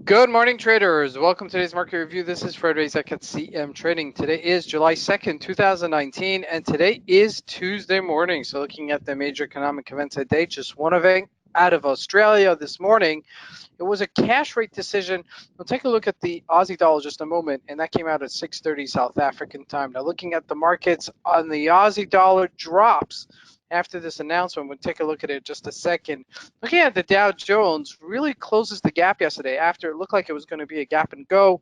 Good morning, traders. Welcome to today's market review. This is Fred Razak at CMtrading. Today is July 2nd, 2019, and today is Tuesday morning. So looking at the major economic events of the day, just one event out of Australia this morning. It was a cash rate decision. We'll take a look at the Aussie dollar just a moment, and that came out at 6:30 South African time. Now looking at the markets on the Aussie dollar drops after this announcement. We'll take a look at it in just a second. Looking at the Dow Jones, really closes the gap yesterday after it looked like it was going to be a gap and go,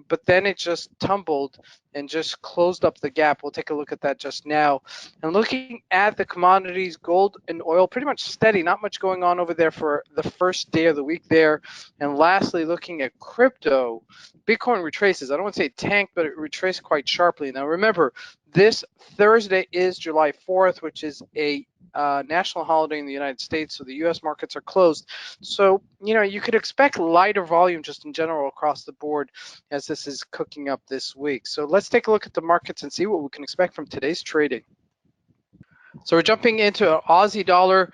but then it just tumbled and just closed up the gap. We'll take a look at that just now. And looking at the commodities, gold and oil, pretty much steady, not much going on over there for the first day of the week there. And lastly, looking at crypto, Bitcoin retraces. I don't want to say tanked, but it retraced quite sharply. Now remember, this Thursday is July 4th, which is a national holiday in the United States, so the U.S. markets are closed. So, you could expect lighter volume just in general across the board as this is cooking up this week. So let's take a look at the markets and see what we can expect from today's trading. So we're jumping into an Aussie dollar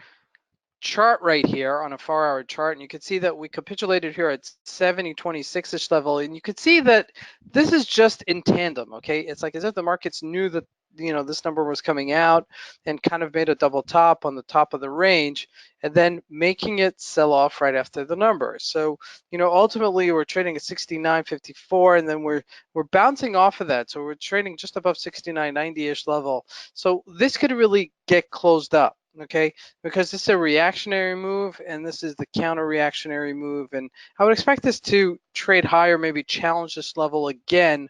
chart right here on a 4-hour chart, and you can see that we capitulated here at 70.26ish level, and you can see that this is just in tandem. Okay, it's like as if the markets knew that this number was coming out and kind of made a double top on the top of the range and then making it sell off right after the number. So ultimately we're trading at 69.54, and then we're bouncing off of that, so we're trading just above 69.90ish level. So this could really get closed up, okay, because this is a reactionary move and this is the counter reactionary move, and I would expect this to trade higher, maybe challenge this level again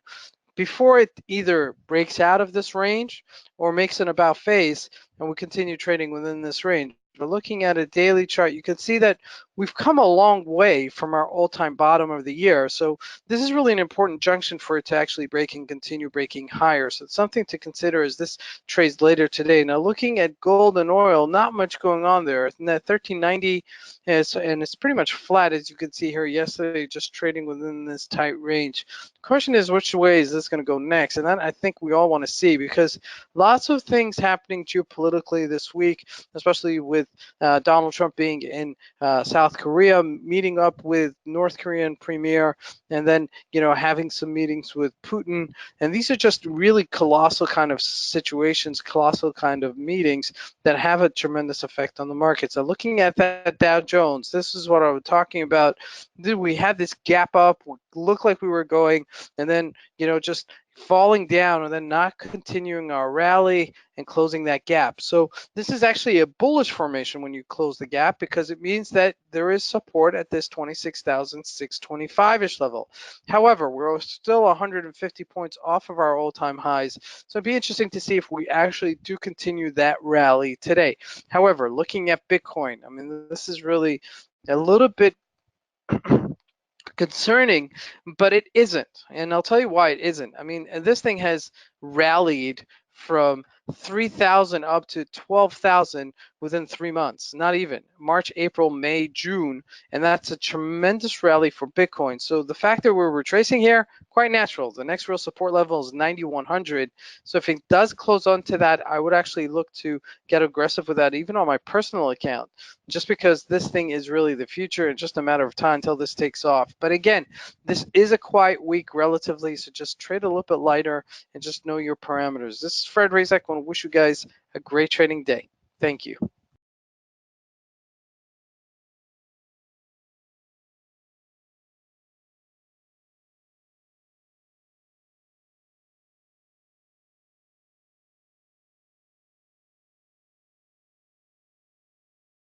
before it either breaks out of this range or makes an about face and we continue trading within this range. But looking at a daily chart, you can see that we've come a long way from our all-time bottom of the year. So this is really an important junction for it to actually break and continue breaking higher. So it's something to consider as this trades later today. Now looking at gold and oil, not much going on there. And that 1390 and it's pretty much flat, as you can see here yesterday, just trading within this tight range. The question is, which way is this going to go next? And that I think we all want to see, because lots of things happening geopolitically this week, especially with Donald Trump being in South Korea, meeting up with North Korean premier, and then having some meetings with Putin. And these are just really colossal kind of situations, colossal kind of meetings that have a tremendous effect on the markets. So looking at that Dow Jones, this is what I was talking about. We had this gap up, looked like we were going, and then just falling down and then not continuing our rally and closing that gap. So this is actually a bullish formation when you close the gap, because it means that there is support at this 26,625-ish level. However, we're still 150 points off of our all-time highs, so it'd be interesting to see if we actually do continue that rally today. However, looking at Bitcoin, I mean, this is really a little bit concerning, but it isn't, and I'll tell you why it isn't. I mean, this thing has rallied from 3,000 up to 12,000 within 3 months, not even March, April, May, June, and that's a tremendous rally for Bitcoin. So the fact that we're retracing here, quite natural. The next real support level is 9,100. So if it does close onto that, I would actually look to get aggressive with that, even on my personal account, just because this thing is really the future. It's just a matter of time until this takes off. But again, this is a quiet week relatively, so just trade a little bit lighter and just know your parameters. This is Fred Razak. I want to wish you guys a great trading day. Thank you.